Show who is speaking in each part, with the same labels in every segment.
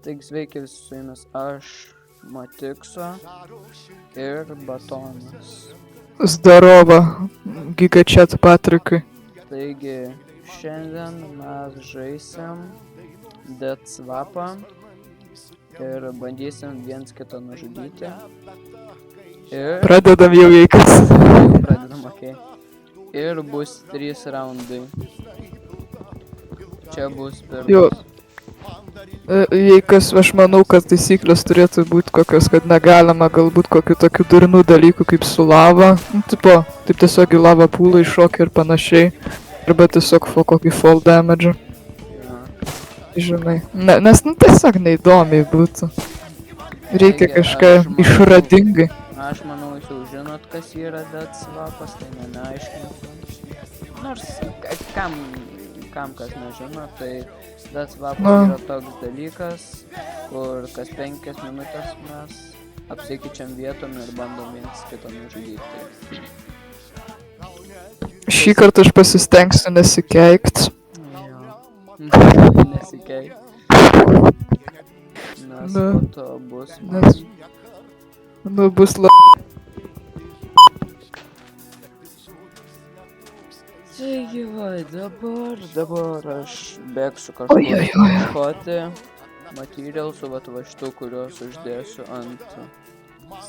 Speaker 1: Taigi sveiki visi su jumis aš, Matikso ir Batonas.
Speaker 2: Zdarova, GigaChat Patrikai.
Speaker 1: Taigi šiandien mes žaisim Death Swapą ir bandysim viens kitą nužudyti. Ir
Speaker 2: Pradedam jau veikas.
Speaker 1: pradedam, okei. Ir bus 3 raundai. Čia bus
Speaker 2: Jo.
Speaker 1: pirmas.
Speaker 2: Veikas, aš manau, kad taisyklės turėtų būti kokios, kad negalima galbūt kokių tokių durnų dalykų kaip su lava. Tipo, taip tiesiog į lava pūlą iššokia ir panašiai. Arba tiesiog kokį fall damage.
Speaker 1: Ja.
Speaker 2: Žinai. Nes tiesiog neįdomiai būtų. Reikia
Speaker 1: Taigi,
Speaker 2: kažką
Speaker 1: aš manau-
Speaker 2: išradingai.
Speaker 1: Aš manau, jūs jau žinot, kas yra Death Swapas, tai neaiškinsiu. Nors kam kas nežino, tai Death Swapas yra toks dalykas, kur kas 5 minutės mes apsikeičiam vietom ir bandom viens kitą nužudyti.
Speaker 2: Šį kartą aš pasistengsiu nesikeikt.
Speaker 1: Jo. Nesikeik. Nes
Speaker 2: Nu.
Speaker 1: po to bus
Speaker 2: Nes- Bus
Speaker 1: Taigi va, dabar aš bėgsiu kažkur
Speaker 2: Ojojoj.
Speaker 1: ieškoti materialsų, va šitų, kuriuos uždėsiu ant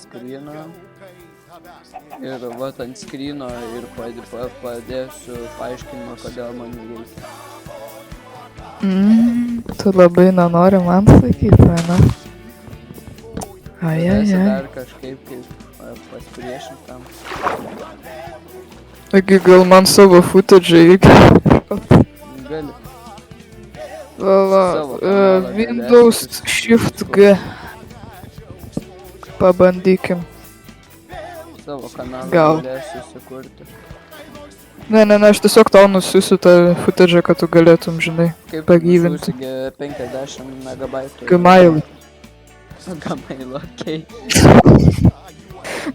Speaker 1: skryno. Ir va ant skryno ir padėsiu paaiškinimą, kodėl man jų reikia.
Speaker 2: Tu labai nenori man sakyti, ne?
Speaker 1: Padėsiu
Speaker 2: Ajajaj.
Speaker 1: dar kažkaip pasipriešintam.
Speaker 2: Taigi gal man savo footage reikia.
Speaker 1: Gali.
Speaker 2: Vala,
Speaker 1: Savo kanalą
Speaker 2: Windows
Speaker 1: galėsi
Speaker 2: Shift G. Pabandykim.
Speaker 1: Savo kanalą
Speaker 2: Gal.
Speaker 1: galėsiu susikurti.
Speaker 2: Ne, aš tiesiog tau nusiusiu tą footage, kad tu galėtum, žinai,
Speaker 1: Kaip
Speaker 2: pagyvinti.
Speaker 1: nusiųsi 50 megabaitų.
Speaker 2: Gmailą.
Speaker 1: Gmailą, okei.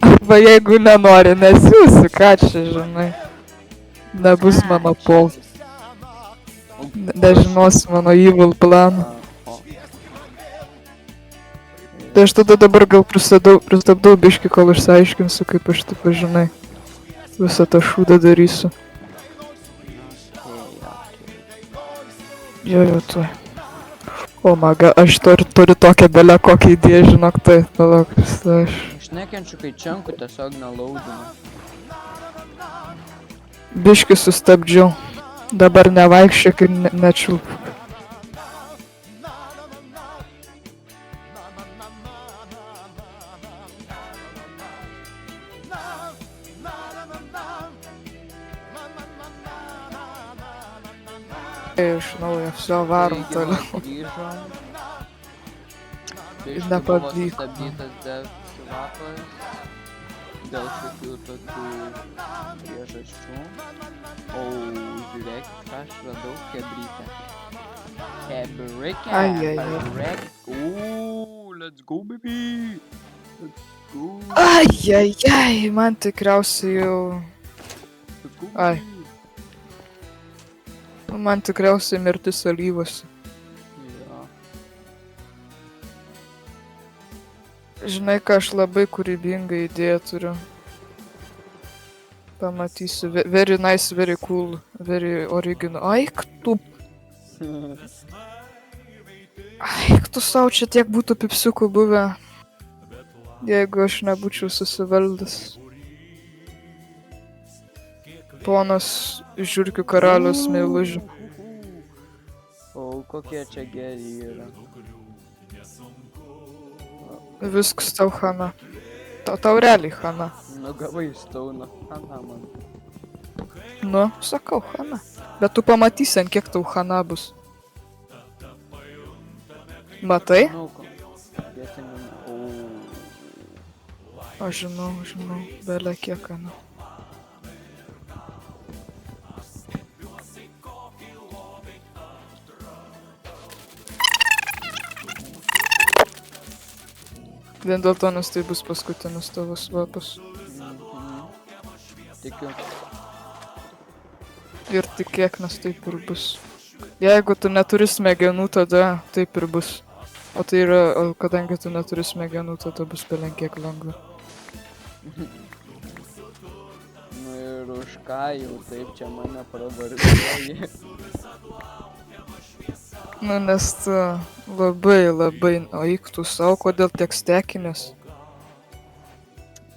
Speaker 2: Arba jeigu nenori, nesiūsiu, ką čia, žinai. Nebus mano pol. Nežinos mano evil planą.
Speaker 1: O.
Speaker 2: Tai aš tada dabar gal pristabdau biškį, kol išsiaiškinsiu, kaip aš taip, žinai, visą tą šūdą darysiu. Jo, tuoj. O maga, aš turiu tokią belę kokią idėją, žinok, tai, palauk, aš...
Speaker 1: Aš nekenčiu, kai čiankų tiesiog nelaudinu.
Speaker 2: Biškį sustabdžiau. Dabar nevaikščiok ir nečiulp. Iš naujo, vsio varom
Speaker 1: Taigi,
Speaker 2: toliau.
Speaker 1: va, grįžom. Biškį
Speaker 2: Nepavyko.
Speaker 1: buvo sustabdytas Death Swapas dėl šitų tokių priežasčių. O, žiūrėk, ką aš radau, hebrytę. Hebrike. Let's go, baby. Let's go.
Speaker 2: Ajajaj, man tikriausiai jau...
Speaker 1: Let's go,
Speaker 2: Ai.
Speaker 1: baby.
Speaker 2: Man tikriausiai mirtis alyvose.
Speaker 1: Jo.
Speaker 2: Žinai, ką aš labai kūrybingą idėją turiu. Pamatysiu. Very nice, very cool, very original. Aik tu savo, čia tiek būtų pipsiukų buvę, jeigu aš nebūčiau susivaldęs. Ponas žiurkių karalius meilužių.
Speaker 1: O, kokie čia geri yra.
Speaker 2: Viskas tau chana. Tau realiai chana.
Speaker 1: Nu, gavai stauną. Aha, man.
Speaker 2: Nu, sakau, chana. Bet tu pamatysi, ant kiek tau chana bus. Matai?
Speaker 1: Nu, ko. Vietiniam. O.
Speaker 2: Aš žinau, belė kiek chana. Vien dėl to, nes tai bus paskutinis tavo svapas.
Speaker 1: Tikiu.
Speaker 2: Ir tikėk, nes taip ir bus. Jeigu tu neturi smegenų, tada taip ir bus. O tai yra, kadangi tu neturi smegenų, tai bus belenkiek lengva.
Speaker 1: Nu ir už ką jau taip čia mane pravargauji.
Speaker 2: Nu, nes tu labai, o eik tu savo, kodėl tiek stekinės?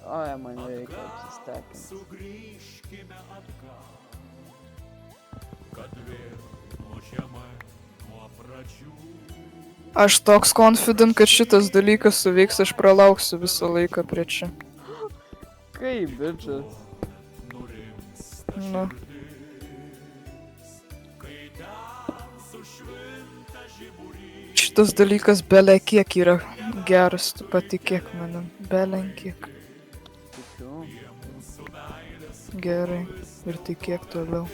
Speaker 1: Oi, man reikia apsistekinti.
Speaker 2: Aš toks confident, kad šitas dalykas suveiks, aš pralauksiu visą laiką prie čia.
Speaker 1: Kaip, bitches?
Speaker 2: Nu. Šitas dalykas belekiek yra geras, tu patikėk manim, belenkiek.
Speaker 1: Tikiu.
Speaker 2: Gerai, ir tikėk toliau.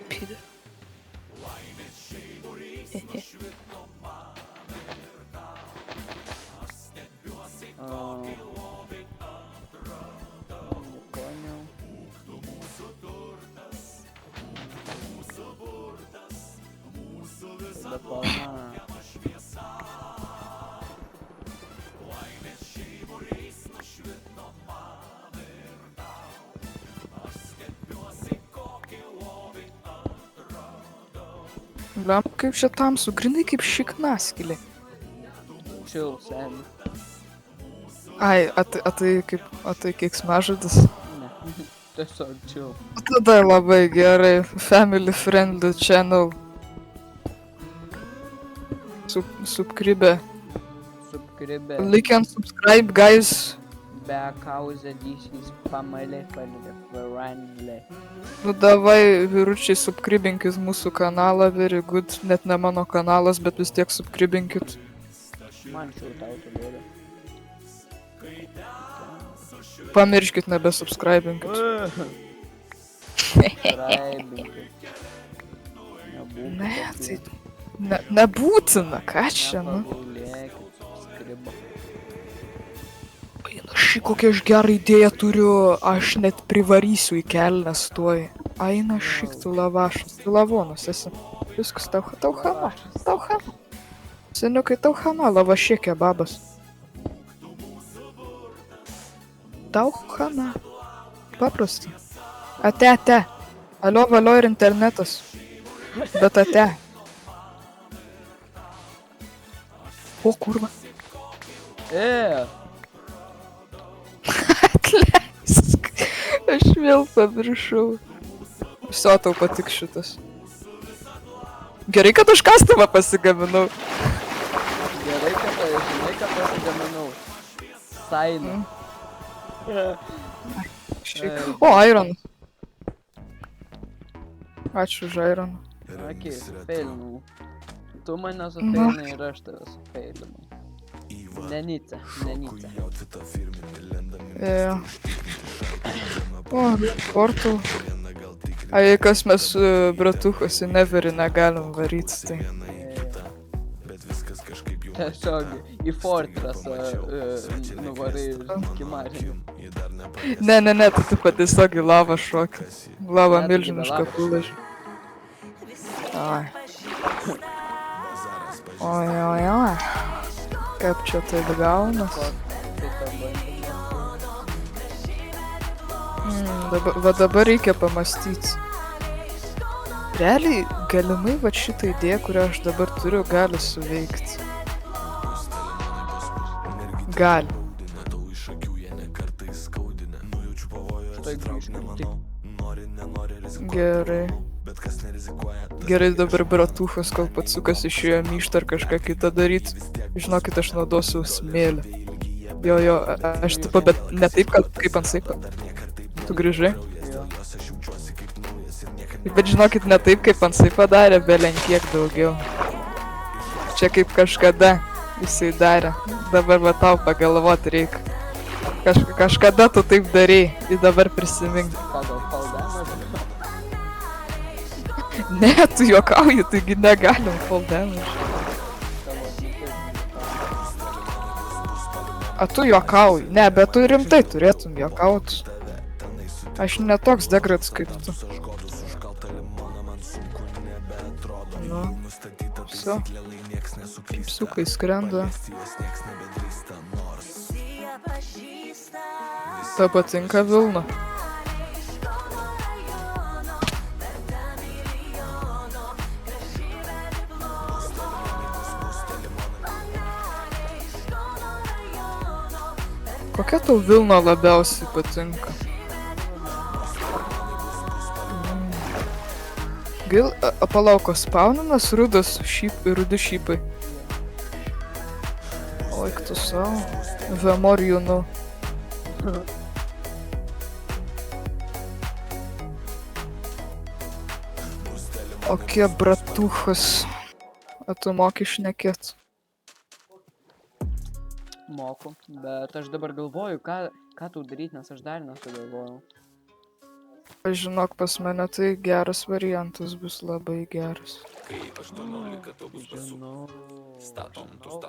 Speaker 2: Pide.
Speaker 1: Nepoнял. Tada palma.
Speaker 2: Bliam, kaip čia tamsu, grinai kaip šiknaskylė.
Speaker 1: Chill, seni.
Speaker 2: Ai, atai keiksmažodis.
Speaker 1: Ne. Tiesiog chill.
Speaker 2: Tada labai gerai, family friendly channel. Subscribe.
Speaker 1: Subscribe.
Speaker 2: Like and subscribe, guys.
Speaker 1: Be cauza dysys pamalė varanlė.
Speaker 2: Nu davai, vyručiai, subscribinkit mūsų kanalą, very good. Net ne mano kanalas, bet vis tiek subscribinkit.
Speaker 1: Man šiau tau tu duoda.
Speaker 2: Pamirškit, nebesubscribinkit.
Speaker 1: Subscribinkit.
Speaker 2: Ne, tai... Nebūtina, ką čia, nu?
Speaker 1: Nepagaulėkit, subscribe.
Speaker 2: Aina, šį kokią aš gerą idėją turiu, aš net privarysiu į kelnes tuoj. Aina, šik, tu lavašas, tu lavonas esi. Viskas, tau hana. Seniukai, tau hana, lavašė kebabas. Tau hana. Paprasta. Ate. Alio, valio ir internetas. Bet ate. O, kurva. Atleisk. Aš vėl pamiršau. Viso tau patiks šitas. Gerai, kad aš kastumą pasigaminau.
Speaker 1: Gerai, kad žinai, kad pasigaminau. Saina.
Speaker 2: O, iron. Ačiū už iron.
Speaker 1: Okei, sufeilinau. Tu mane sufeilinai ir aš tave sufeilinau. Nenyce.
Speaker 2: O, kortų. Ai, kas mes bratuchos į neverį negalim varyti, tai.
Speaker 1: Tiesiog į Fortressą nuvarai ir kimarinį.
Speaker 2: Ne, tai tu pat tiesiog į lavą šokį. Lava milžinišką pūlažį. Ai. Oi. Kaip čia taip gaunas? Va dabar reikia pamastyti. Realiai, galimai va šitą idėją, kurią aš dabar turiu, gali suveikti. Gali. Gerai dabar bratuchas, kol pats sukas išėjo myštą ar kažką kitą daryt. Žinokit, aš naudosiu smėlį. Jo, aš tipo, bet ne taip, kaip ant saipo. Tu grįžai? Bet žinokit, ne taip, kaip ant saipo darė, belenkiek daugiau. Čia kaip kažkada jisai darė. Dabar va tau pagalvot reik. Kažkada tu taip darei, ir dabar prisimink.
Speaker 1: Pagal fall damage?
Speaker 2: Ne, tu juokauji, taigi negalim fall damage. A tu juokauji? Ne, bet tu rimtai turėtum juokaut. Aš netoks degrads kaip tu. Nu. Viso. Psukai skrenda. Tau patinka Vilna? Kokia tau Vilna labiausiai patinka? Gal palauk, spaunamas rudi šypai. Oik tu savo. Vemorjūnų. Okie bratuchas. A tu moki šnekėt?
Speaker 1: Moku, bet aš dabar galvoju, ką tu daryt, nes aš dar nesugalvojau.
Speaker 2: Žinok, pas mane tai geras variantas bus, labai geras.
Speaker 1: Žinau,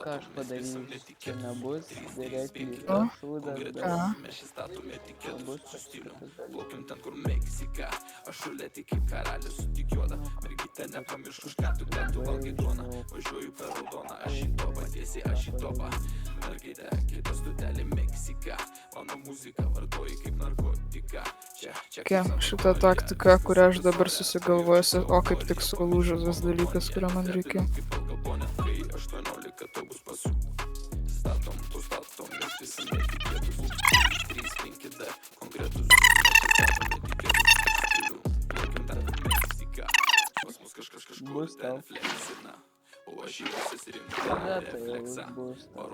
Speaker 1: ką aš padarysiu. Čia nebus dėrėti šūdas, bet bus kažkas
Speaker 2: Tokia šita taktika, kurią aš dabar susigalvosiu, o kaip tik sulūžęs tas dalykas, kurio man reikia.
Speaker 1: bus tau. Kada tai jau bus tau?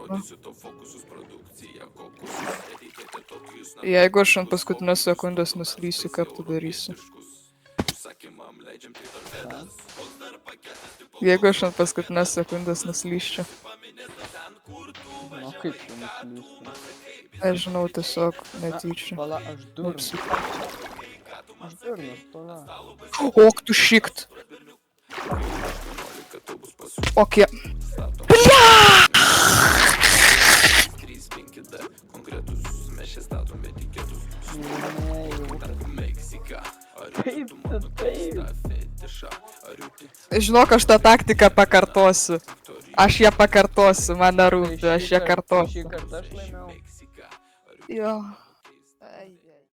Speaker 2: Jeigu aš ant paskutinės sekundės nuslysiu, ką tu darysi? Jeigu aš ant paskutinės sekundės nuslyščiau.
Speaker 1: Nu, kaip tu nuslysi?
Speaker 2: Aš žinau, tiesiog netyčia.
Speaker 1: Pala, aš durnas. Aš durnas, pala.
Speaker 2: Ok, tu šikt. Okie.
Speaker 1: Kaip tu taip?
Speaker 2: Žinok, aš tą taktiką pakartosiu. Aš ją pakartosiu, man nerūpi, aš ją kartosiu.
Speaker 1: Šį kartą aš laimėjau.
Speaker 2: Jo.